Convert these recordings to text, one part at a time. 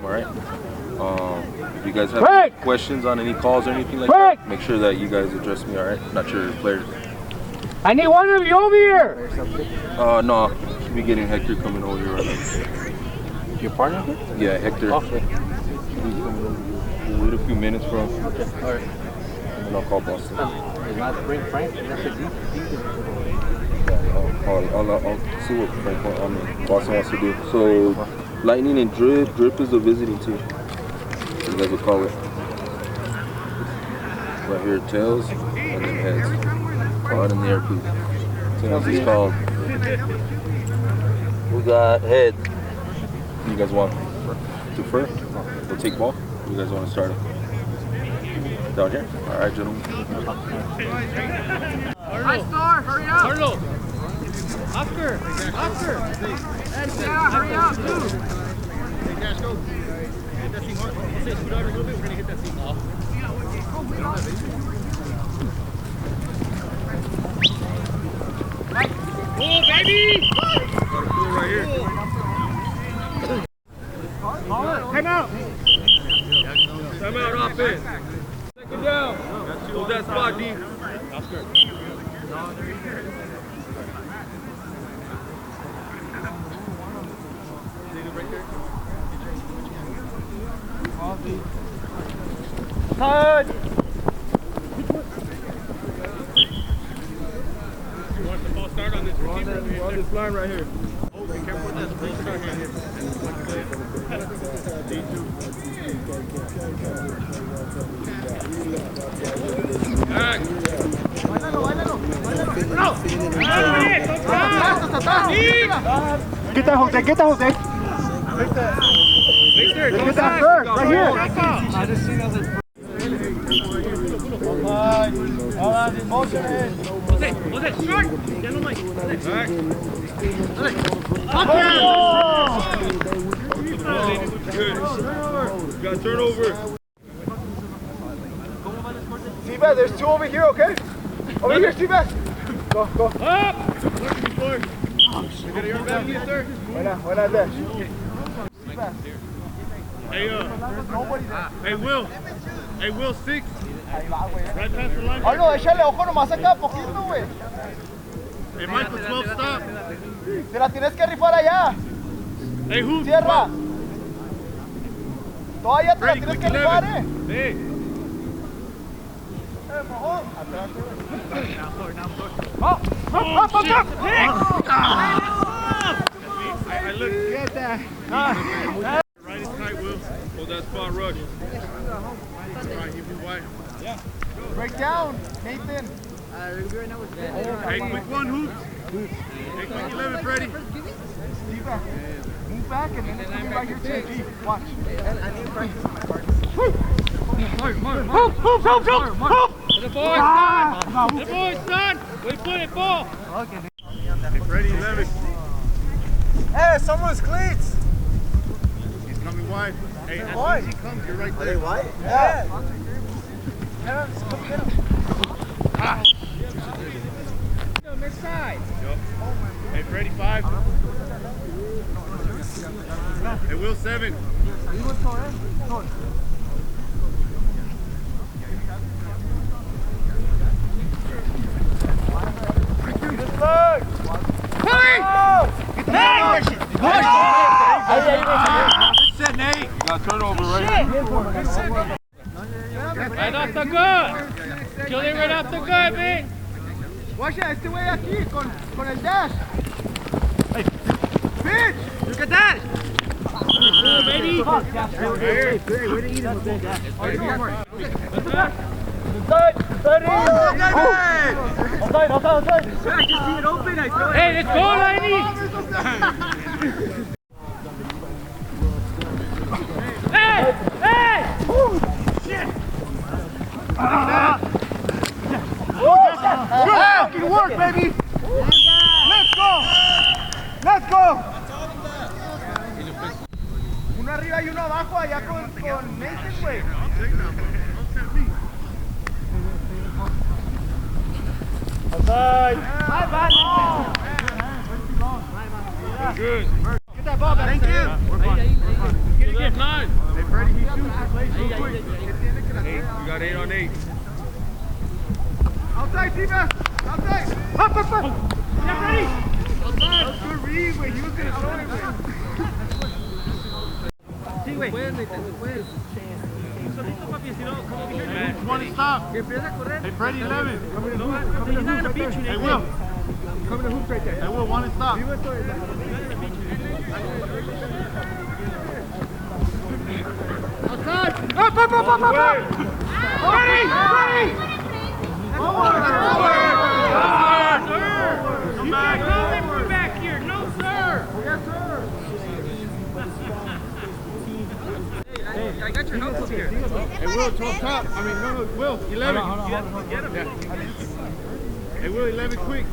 all right? If you guys have any questions on any calls or anything like that, make sure that you guys address me, all right? Not your players. I need one of you over here. No, should be getting Hector coming over here right now. Your partner? Yeah, Hector. Okay. We'll wait a few minutes for him. Okay, all right. And then I'll call Boston. It's not bring Frank. That's a deep. I'll see what Frank Boston wants to do. So, Lightning and Drip. Drip is the visiting team. You guys will call it. Right here, tails, and then heads. Out in the air, please. Tails is called. We got head. You guys want to defer? We'll take ball. You guys want to start it? Down here? All right, gentlemen. High star, hurry up! Arnold! Oscar! Yeah, hurry up, dude! Hey, Dash, go. Hit that seam hard. I'll say scoot out a little bit. We're going to hit that seam off. Oh, baby! Got a cool right here. Time out! Time out, offense. Second down. Hold that spot, D. Oscar. Touch! You want the ball start on this receiver? We're on this line right here. Oh, be careful with that spring start here. Back. Get that, Jose, get that, Jose! Victor, Get that first, right here! I just seen that. All right, motion in. Jose, short! Get on Mike. Back. Good. Got turnover. T-Back, there's two over here, okay? Over here, T-Back! Go. Up! Looking before. We got a yard back, yes, sir. Buena there. Hey, Nobody there. Hey, Will, 6. Right past the line. Arno, échale ojo nomás acá, poquito, güey. Hey, Michael, 12, stop. Te la tienes que rifar allá. Hey, who? Cierra. Todavía te la Ready, tienes quick que rifar, 11. Hey. Mojón. Oh, I look. Get that. Right is tight, Will. Hold that spot, rush. All right, you move wide. Yeah. Break down, Nathan. Hey, quick one, Hoops. Hey, quick 11, Freddie. T-Back. Move back and then come right here to G. Watch. Hoop! The boys, son! We put it, ball! Hey, Freddie, 11. Hey, someone's cleats. He's coming wide. Hey, as soon wide. as he comes, you're right there. White? Yeah. Come get him. Ah. Next side. Yep. Hey, Freddie, 5. Hey, Will, 7. Set, Nate. Got turnover right here. Right off the gut. Kill it right off the gut, man. Watch out, este güey aquí con el dash. Bitch! Look at that. Oh, baby. Hey, let's go, Lenny! Hey! Shit! Fucking work, baby! Let's go! Uno arriba y uno abajo allá con Nathan, güey. Good. Get that ball back. Thank you. Get it, 9. You got 8 on 8. Outside, defense! Outside! Up! Get ready! Outside! That was good read, wait, he was gonna throw it, wait. One to stop. Hey, Freddy 11. Hey, Will. Come to the hoop right there. Hey, Will, one to stop. Outside! Up! Ready! Come back. From back here, no sir. Yes, sir! I got your help up here. Hey, Will, 12 top. I mean, no, Will, 11. Get him. Hey, Will, 11 quick.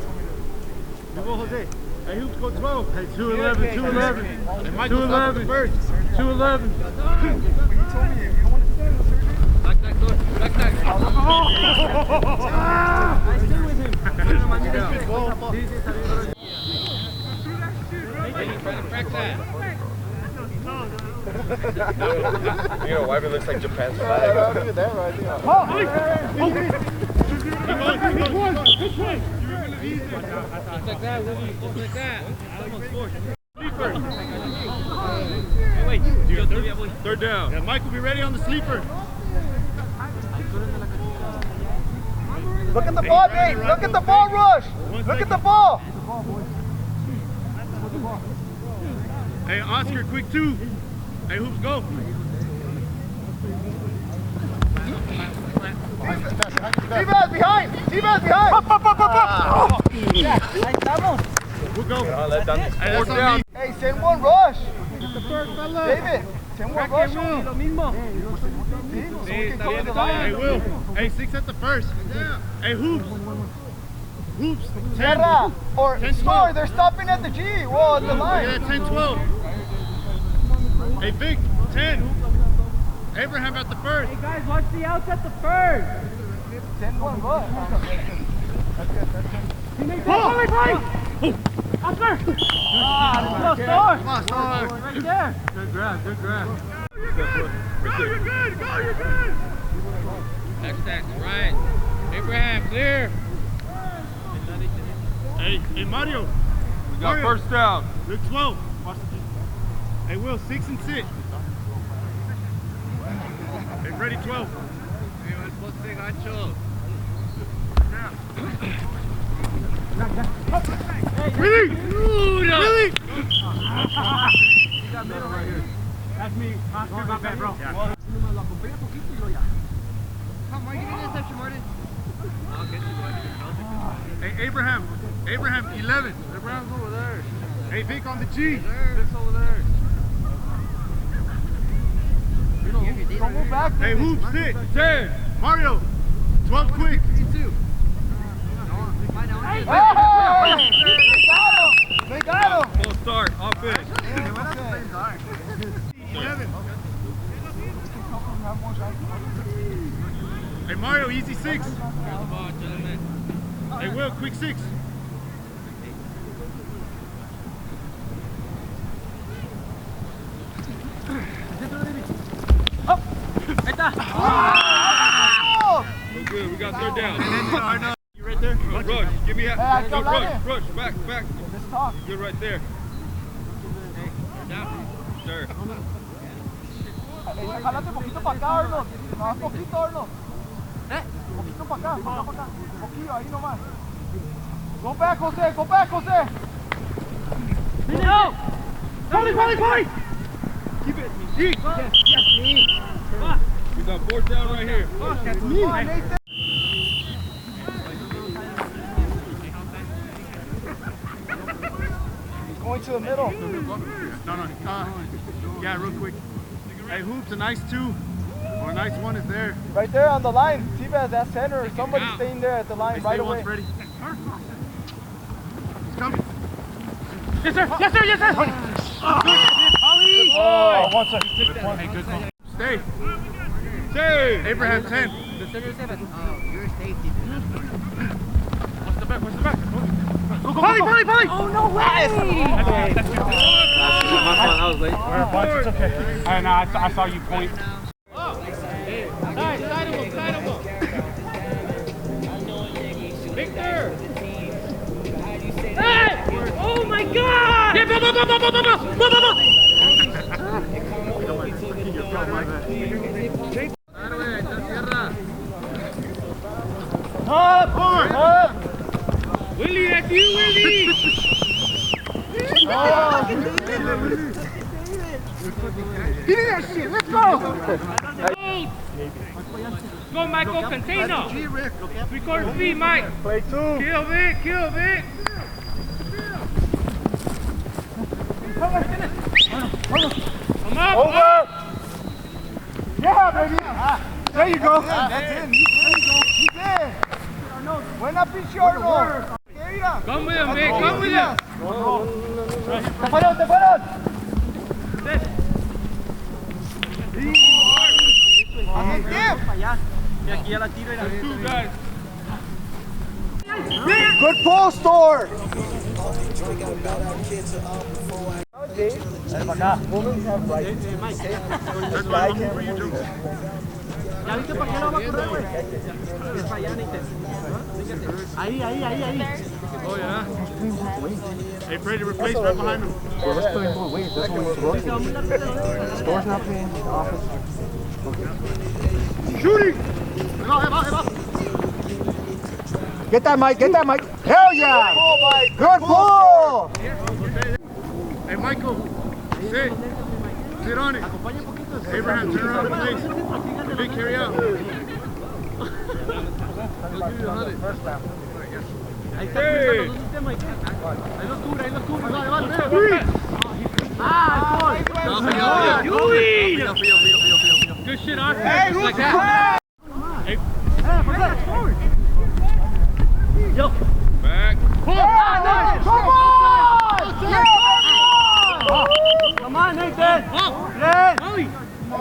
You go, Jose. Hey, Hoops, go 12. Hey, 2-11, 2-11. Hey, Michael, 2-11 first. 2-11. You told me you don't want to stand in the surgery. Back, door. Back. I stay with him. Crack that. You know, why it looks like Japan's flag. Just like that, Willie. Just like that. Almost forced. Wait. Third down. Yeah, Mike will be ready on the sleeper. Look at the ball, Nate! Look at the ball rush! Look at the ball! Hey, Oscar, quick 2. Hey, Hoops, go. T-Baz behind! T-Baz behind! We'll go. Let down Hey, that's on me. Hey, send one rush! Fella. David, send one rush. So we can cover the line. Hey, Will. Hey, 6 at the first. Hey, Hoops. Hoops. 10. Terra, or 10, Score, 12. they're stopping at the G. Whoa, at the line. Yeah, 10-12. Hey, Vic, 10. Abraham at the first. Hey guys, watch the outs at the first. Send one rush. Oscar! Come on, Star. Right there. Good grab. You're good. Go, you're good. That's right. Abraham, clear. Hey, Mario. We got first down. Look 12. Watch the Hey, Will, 6 and sit. Hey, ready 12. Really? Really? That's me. Oscar, my bad, bro. Hey, Abraham, 11. Abraham's over there. Hey, Vic on the G. Vic's over there. Don't move back. Hey, Hoops, sit. 10. Mario, 12 quick. Hey! They got him! Full start, offense. 11. Hey, Mario, easy 6. Hey, Will, quick 6. We're good, we got third down. You right there? Rush, give me a Hey, no, I rush, back. Let's talk. Good right there. Sure. Jalate poquito para acá, Arnold. Más poquito, Arnold. Poquito para acá, Poquillo, ahí nomás. Go back, Jose. Go back, Jose. No! Polly! Keep it. Yes, me. We got fourth down right here. That's me. Come on, Nathan. Going to the middle. No. Yeah, real quick. Hey, Hoops, a nice 2 or a nice 1 is there. Right there on the line. T-Baz, that center. Somebody staying there at the line right away. Ready. He's coming. Yes, sir! Oh, one second. Hey, good call. Stay. Abraham 10. The center 7. Oh, you're safety. What's the back? Go. Polly! Oh, no way! My fault, I was late. It's okay. I saw you point. Hey! Oh my God! Yeah, Willie, that's you, Willie! Give me that shit. Let's go. Go, Michael, container! 3/4 speed, Mike! Play 2. Kill Vic, kill Vic! Come up! Over. Yeah, baby. There you go. That's it. He's in. Buena pinche Arno. Come with him, Vic, come with him! Te fueron, te fueron. Two guys. Good pull, Store. Women have rights. This guy can't remove it. ¿Ya viste para qué lo va a correr, güey? Es para allá, Nathan. Ahí. Oh, yeah. Hey, Freddy, replace right behind him. Let's put him more weight. That's what it's working. Store's not paying the office. Shooting! Get that, Mike. Get that, Mike. Hell yeah. Good pull. Hey, Michael, sit. Sit on it. Abraham, turn around and place. Big carry out. Ahí está, ahí los cubre, Three. Good shit, Oscar. Just like that. Hey. Yo. Back. Come on. Come on, Nathan. Yes. Ollie.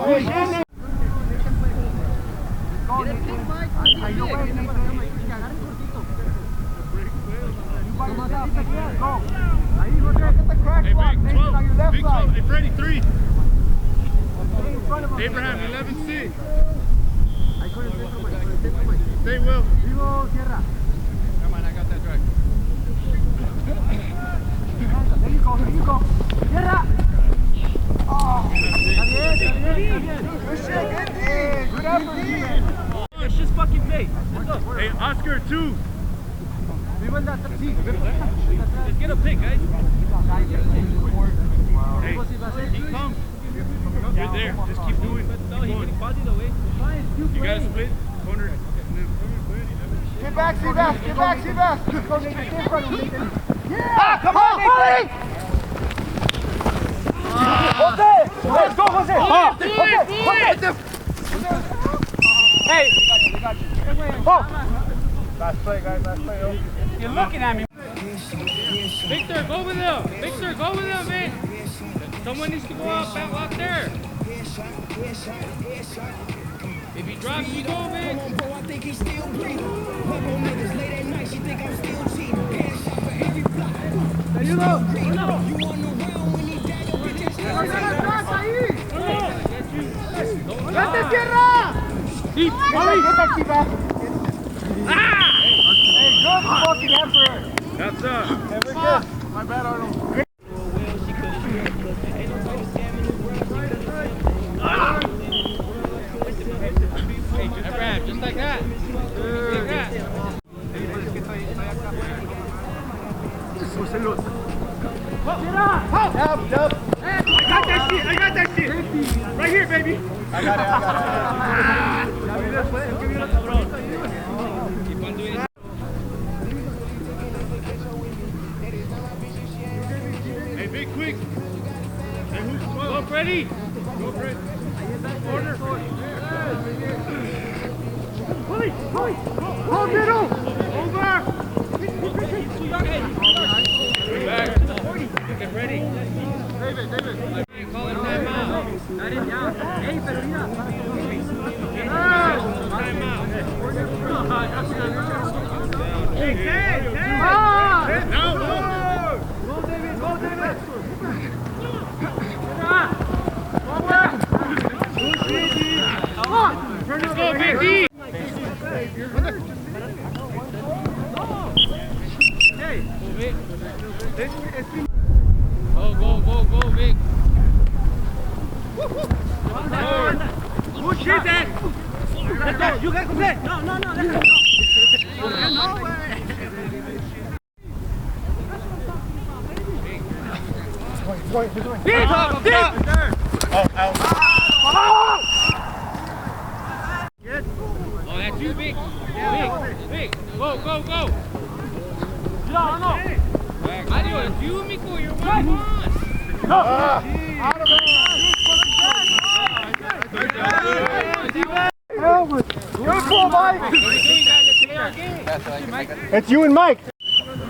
Hey, Big 12. Big 12. Hey, Freddy, 3. Abraham, 11-6. Stay well. Come on, I got that drive. There you go. Tierra. Good shit. Good effort. It's just fucking fake. Let's go. Hey, Oscar, 2. Let's get a pick, guys. Hey, he comes. You're there. Just keep doing. No, he can pause it away. You gotta split. Corner. Get back, Seabass. Let's go, Nathan. Get in front of him, Nathan. Yeah. Come on, Nathan. Jose. Let's go, Jose. Jose. Hey. Oh. Last play, guys. You're looking at me. Victor, go with him. Victor, go with him, man. Someone needs to go out there. If he drops, you go, man. There you go. ¡Vete, tierra! Deep. Get that key back. Hey, good fucking effort. That's Hey, we're good. My bad, Arnold. Abraham, just like that. Just like that. Yep. I got that shit. Right here, baby. I got it. Keep on doing it. Hey, big quick. Hey, who's 12? Go, Freddy. Go, Fred. Corner. Go, middle. Over. Back. Get ready. David. Call it timeout. Hey, pero mira. Timeout. Now, Go, David. Let's go, Big D. Hey. Go, Vic. Good shit, Dad. Let's go. You got Jose. No, let's go. No way. Deep. Oh, that's you, Vic. Vic. Go. No. Mario, it's you, Miko. You're 1-1. Good call, Mike. It's you and Mike.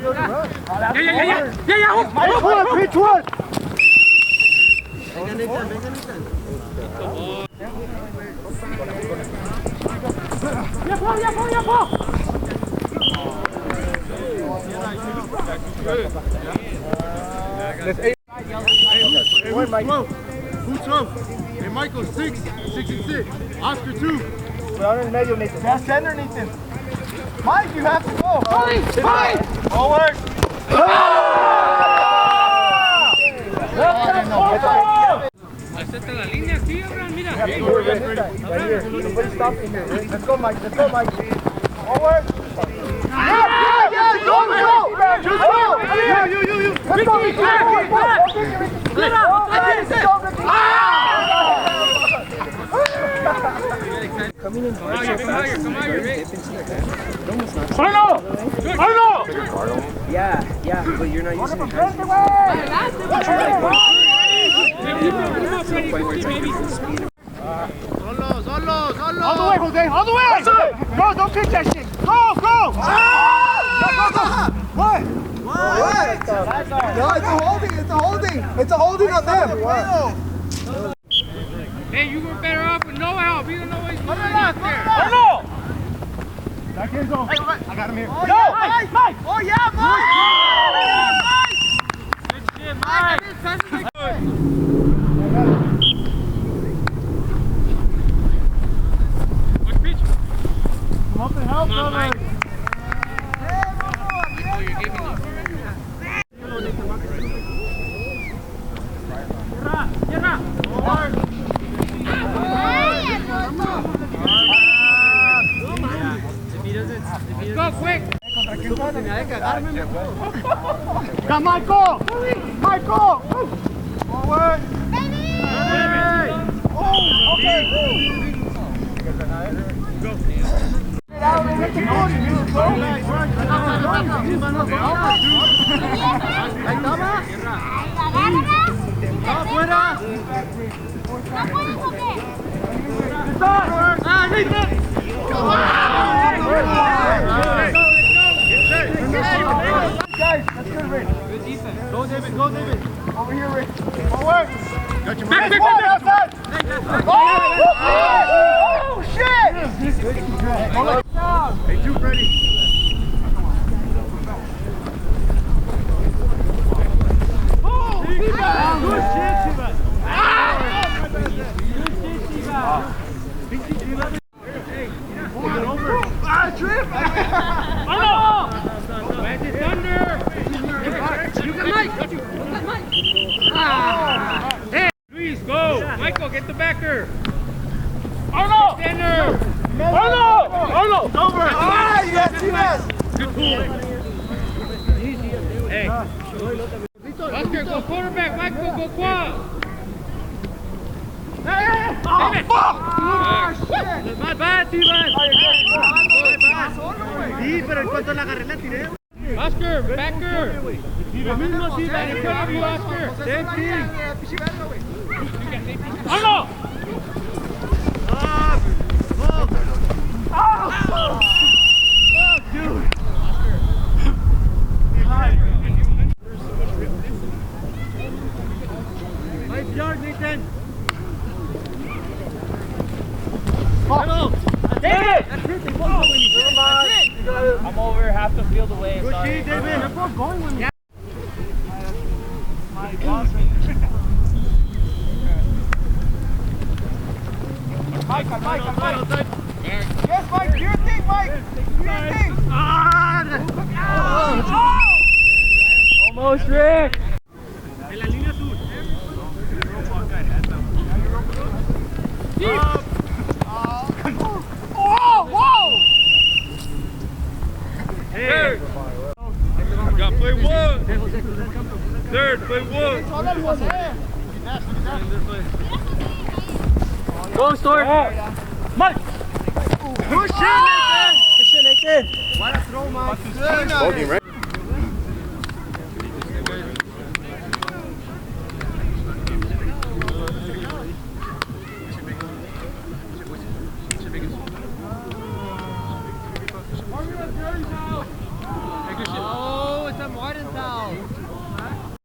Yeah. Pitch one. Who's 12? Who's 12? Hey, Michael, 6 and 6. Oscar, 2. That's center, Nathan. Mike, you have to go. Mike! Forward! Acepta la línea aquí, Abraham, mira. Let's go, Mike. Forward! Go! Come here, Vic. Arno! Yeah, but you're not using it. Solo. All the way, Jose! All the way! Go! Don't pitch that shit! Go! What? No, it's a holding on them! Hey, you were better off with no help. You don't know what he's doing out there. Arno! Back in zone. I got him here. Mike! Oh, yeah, Mike! Good shit, Mike. Good pitch. Come up and help, Come on, brother. Mike. Oh, you're giving up already? Go quick! Got Michael! Forward! Oh, okay! Guys, that's good, Rick. Good defense. Go, David. Over here, Rick. Forward! Got your Back, man. outside! Oh, shit! Hey, 2 ready. Trip! Magic Thunder! You got Mike! Hey! Luis, go! Michael, get the backer! Arno! Center! Arno! Over. Yes! Good pull! Hey! Oscar, go quarterback! Michael, go quad! Oh, fuck! My bad, Steven! Sí, pero en cuanto a la carrera tiré. Oscar, backer! Lo mismo, Steven, in front of you, Oscar! Same thing! Arno! Dude. 5 yards, Nathan. David! I'm over half the field away. Good Sorry. shit, David. Mike. Yes, Mike, do your thing, Mike. Do your thing. Ah! Almost, Rick. En la línea azul. Third. Got play one. Third, play one. Go, Stork. Mike. Good shit, Nathan. What a throw, Mike. Ball game, right?